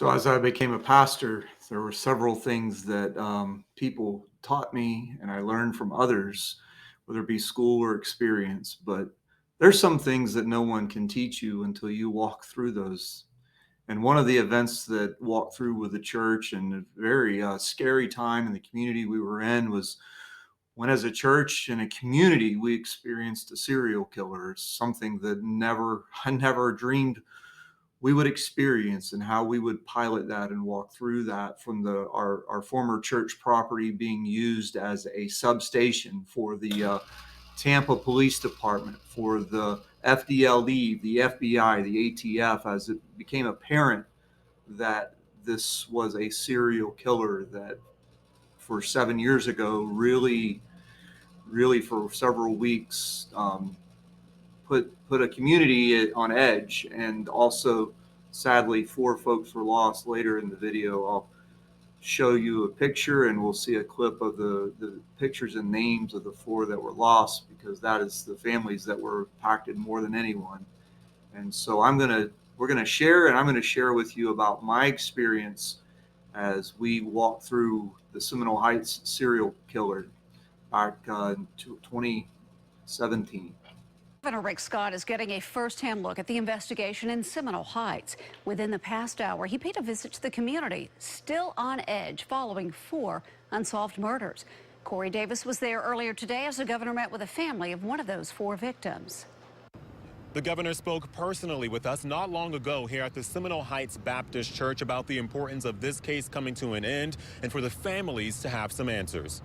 So as I became a pastor, there were several things that people taught me and I learned from others, whether it be school or experience. But there's some things that no one can teach you until you walk through those. And one of the events that walked through with the church and a very scary time in the community we were in was when, as a church and a community, we experienced a serial killer. It's something that I never dreamed we would experience, and how we would pilot that and walk through that from our former church property being used as a substation for the Tampa Police Department, for the FDLE, the FBI, the ATF, as it became apparent that this was a serial killer that for 7 years ago really for several weeks put a community on edge, and also sadly 4 folks were lost. Later in the video I'll show you a picture and we'll see a clip of the pictures and names of the 4 that were lost, because that is the families that were impacted more than anyone. And so we're gonna share, and I'm gonna share with you about my experience as we walk through the Seminole Heights serial killer back in 2017. Governor Rick Scott is getting a first-hand look at the investigation in Seminole Heights. Within the past hour, he paid a visit to the community, still on edge following 4 unsolved murders. Corey Davis was there earlier today as the governor met with a family of one of those 4 victims. The governor spoke personally with us not long ago here at the Seminole Heights Baptist Church about the importance of this case coming to an end and for the families to have some answers.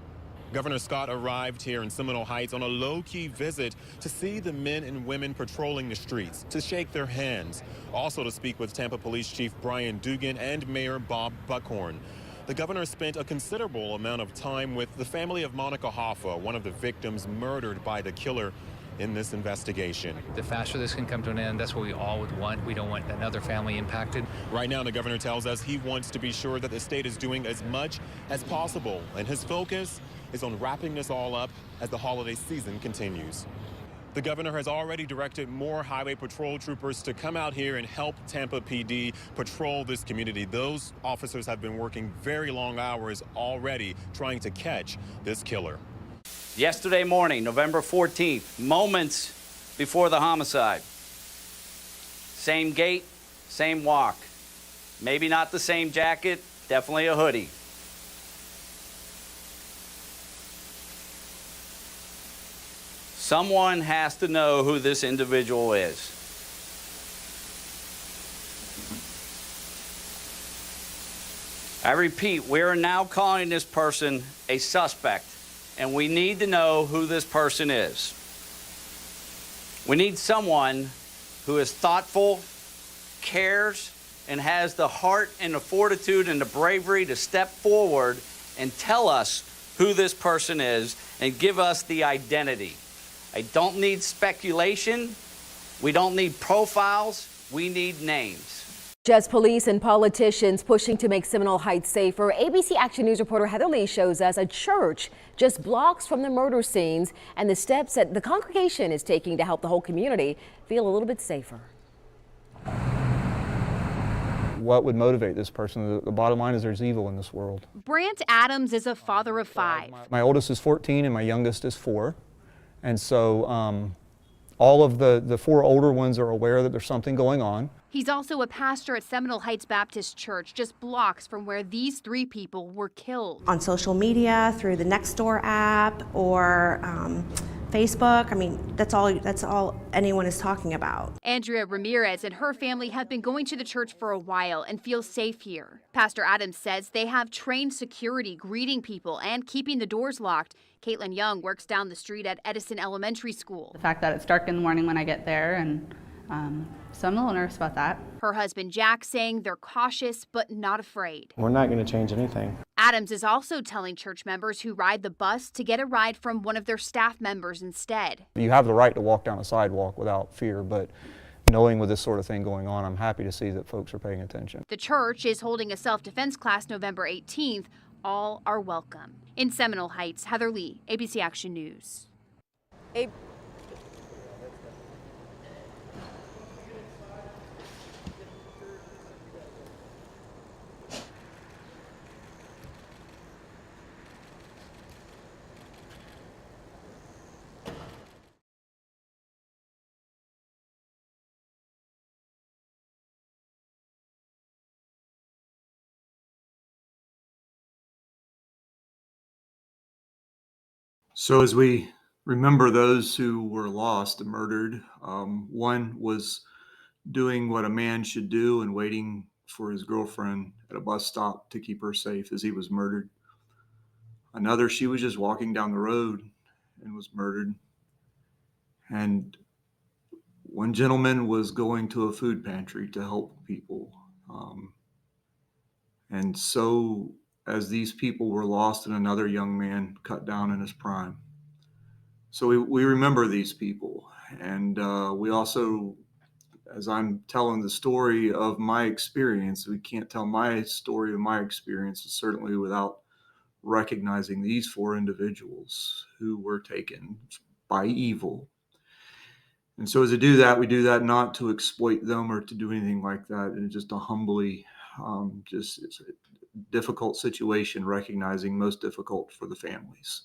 Governor Scott arrived here in Seminole Heights on a low-key visit to see the men and women patrolling the streets, to shake their hands, also to speak with Tampa Police Chief Brian Dugan and Mayor Bob Buckhorn. The governor spent a considerable amount of time with the family of Monica Hoffa, one of the victims murdered by the killer in this investigation. The faster this can come to an end, that's what we all would want. We don't want another family impacted. Right now, the governor tells us he wants to be sure that the state is doing as much as possible, and his focus is on wrapping this all up as the holiday season continues. The governor has already directed more highway patrol troopers to come out here and help Tampa PD patrol this community. Those officers have been working very long hours already trying to catch this killer. Yesterday morning, November 14th, moments before the homicide. Same gait, same walk. Maybe not the same jacket, definitely a hoodie. Someone has to know who this individual is. I repeat, we are now calling this person a suspect, and we need to know who this person is. We need someone who is thoughtful, cares, and has the heart and the fortitude and the bravery to step forward and tell us who this person is and give us the identity. I don't need speculation. We don't need profiles. We need names. Just police and politicians pushing to make Seminole Heights safer. ABC Action News reporter Heather Lee shows us a church just blocks from the murder scenes and the steps that the congregation is taking to help the whole community feel a little bit safer. What would motivate this person? The bottom line is there's evil in this world. Brant Adams is a father of 5. My oldest is 14 and my youngest is 4. And so all of the 4 older ones are aware that there's something going on. He's also a pastor at Seminole Heights Baptist Church, just blocks from where these 3 people were killed. On social media, through the Nextdoor app, or Facebook. I mean, that's all anyone is talking about. Andrea Ramirez and her family have been going to the church for a while and feel safe here. Pastor Adams says they have trained security greeting people and keeping the doors locked. Caitlin Young works down the street at Edison Elementary School. The fact that it's dark in the morning when I get there, and so I'm a little nervous about that. Her husband Jack saying they're cautious but not afraid. We're not going to change anything. Adams is also telling church members who ride the bus to get a ride from one of their staff members instead. You have the right to walk down a sidewalk without fear, but knowing with this sort of thing going on, I'm happy to see that folks are paying attention. The church is holding a self-defense class November 18th. All are welcome. In Seminole Heights, Heather Lee, ABC Action News. So as we remember those who were lost and murdered, one was doing what a man should do and waiting for his girlfriend at a bus stop to keep her safe as he was murdered. Another, she was just walking down the road and was murdered. And one gentleman was going to a food pantry to help people. And so, as these people were lost, and another young man cut down in his prime. So, we remember these people. And we also, as I'm telling the story of my experience, we can't tell my story of my experience, certainly without recognizing these four individuals who were taken by evil. And so, as we do that not to exploit them or to do anything like that, and just to humbly, just it's a difficult situation, recognizing most difficult for the families.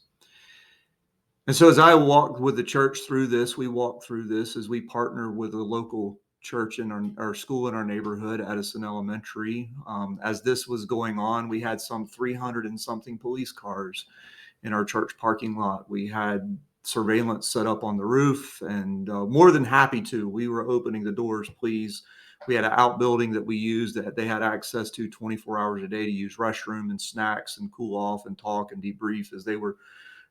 And so, as I walked with the church through this, we walked through this as we partner with a local church in our school in our neighborhood, Edison Elementary. As this was going on, we had some 300 and something police cars in our church parking lot. We had surveillance set up on the roof, and more than happy to. We were opening the doors, please. We had an outbuilding that we used that they had access to 24 hours a day to use restroom and snacks and cool off and talk and debrief as they were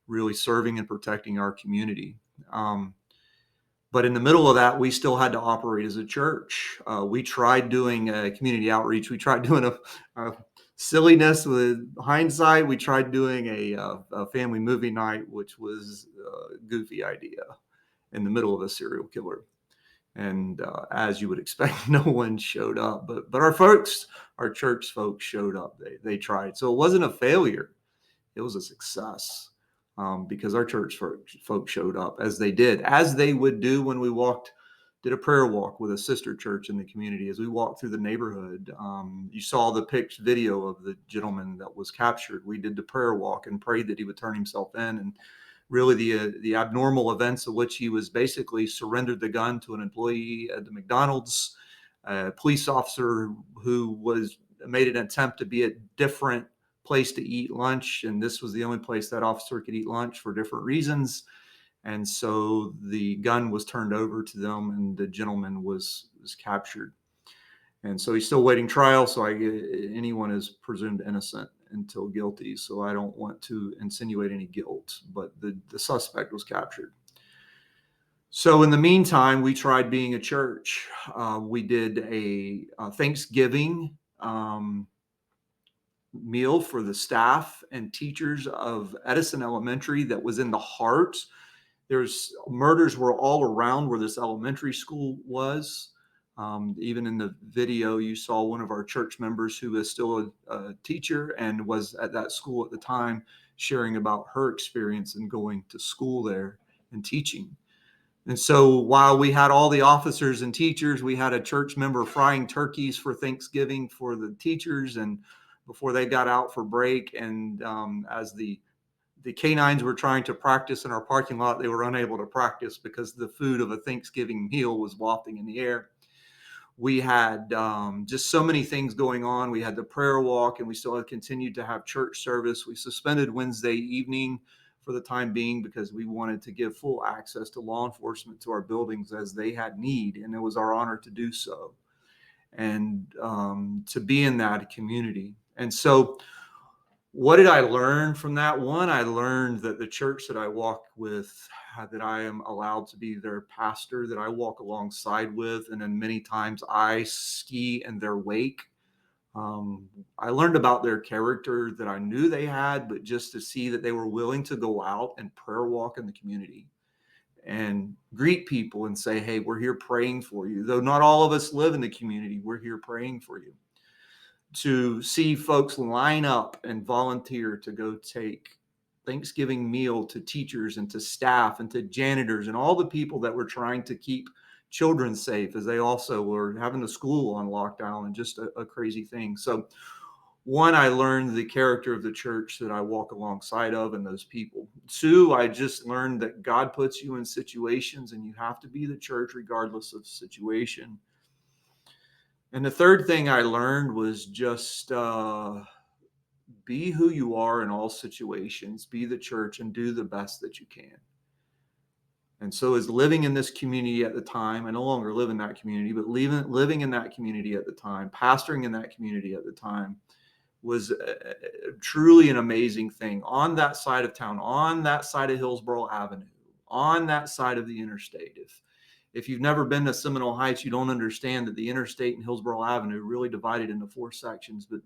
really serving and protecting our community. But in the middle of that, we still had to operate as a church. We tried doing a community outreach. We tried doing a silliness with hindsight. We tried doing a family movie night, which was a goofy idea in the middle of a serial killer. And as you would expect, no one showed up. But our church folks showed up. They tried. So it wasn't a failure. It was a success. Because our church folks showed up as they would do when we did a prayer walk with a sister church in the community. As we walked through the neighborhood, you saw the video of the gentleman that was captured. We did the prayer walk and prayed that he would turn himself in. And really the abnormal events of which he was basically surrendered the gun to an employee at the McDonald's, a police officer who made an attempt to be at different place to eat lunch, and this was the only place that officer could eat lunch for different reasons. And so the gun was turned over to them, and the gentleman was captured. And so he's still waiting trial. So anyone is presumed innocent until guilty. So I don't want to insinuate any guilt, but the suspect was captured. So in the meantime, we tried being a church. We did a Thanksgiving meal for the staff and teachers of Edison Elementary that was in the heart. Murders were all around where this elementary school was. Even in the video, you saw one of our church members who is still a teacher and was at that school at the time sharing about her experience in going to school there and teaching. And so while we had all the officers and teachers, we had a church member frying turkeys for Thanksgiving for the teachers and before they got out for break. And as the canines were trying to practice in our parking lot, they were unable to practice because the food of a Thanksgiving meal was wafting in the air. We had just so many things going on. We had the prayer walk, and we still had continued to have church service. We suspended Wednesday evening for the time being because we wanted to give full access to law enforcement to our buildings as they had need, and it was our honor to do so and to be in that community. And so what did I learn from that? One, I learned that the church that I walk with, that I am allowed to be their pastor, that I walk alongside with, and then many times I ski in their wake. I learned about their character that I knew they had, but just to see that they were willing to go out and prayer walk in the community and greet people and say, hey, we're here praying for you. Though not all of us live in the community, we're here praying for you. To see folks line up and volunteer to go take Thanksgiving meal to teachers and to staff and to janitors and all the people that were trying to keep children safe as they also were having the school on lockdown and just a crazy thing. So one, I learned the character of the church that I walk alongside of and those people. Two, I just learned that God puts you in situations and you have to be the church regardless of the situation. And the third thing I learned was just be who you are in all situations, be the church, and do the best that you can. And so, as living in this community at the time, I no longer live in that community, but living in that community at the time, pastoring in that community at the time, was truly an amazing thing. On that side of town, on that side of Hillsborough Avenue, on that side of the interstate. If you've never been to Seminole Heights, you don't understand that the interstate and Hillsborough Avenue really divided into 4 sections. But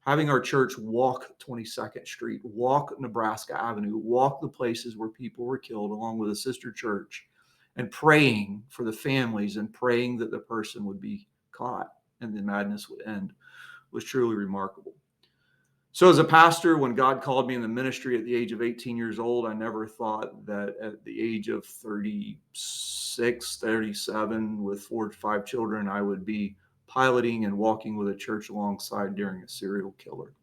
having our church walk 22nd Street, walk Nebraska Avenue, walk the places where people were killed along with a sister church, and praying for the families and praying that the person would be caught and the madness would end was truly remarkable. So as a pastor, when God called me in the ministry at the age of 18 years old, I never thought that at the age of 36, 37, with 4 to 5 children, I would be piloting and walking with a church alongside during a serial killer.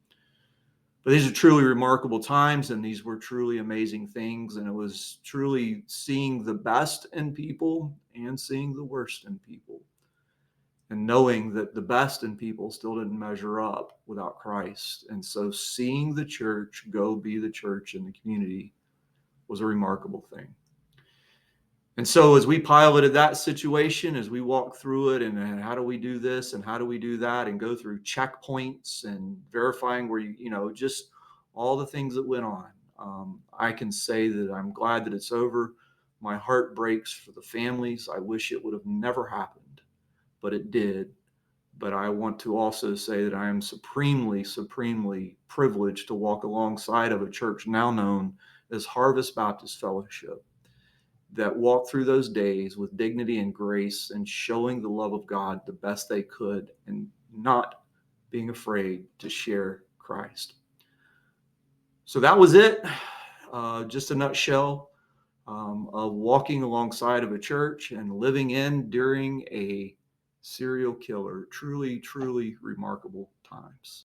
But these are truly remarkable times, and these were truly amazing things. And it was truly seeing the best in people and seeing the worst in people, and knowing that the best in people still didn't measure up without Christ. And so seeing the church go be the church in the community was a remarkable thing. And so as we piloted that situation, as we walked through it, and how do we do this and how do we do that, and go through checkpoints and verifying where just all the things that went on, I can say that I'm glad that it's over. My heart breaks for the families. I wish it would have never happened, but it did. But I want to also say that I am supremely, supremely privileged to walk alongside of a church now known as Harvest Baptist Fellowship, that walked through those days with dignity and grace and showing the love of God the best they could and not being afraid to share Christ. So that was it. Just a nutshell of walking alongside of a church and living in during a serial killer. Truly, truly remarkable times.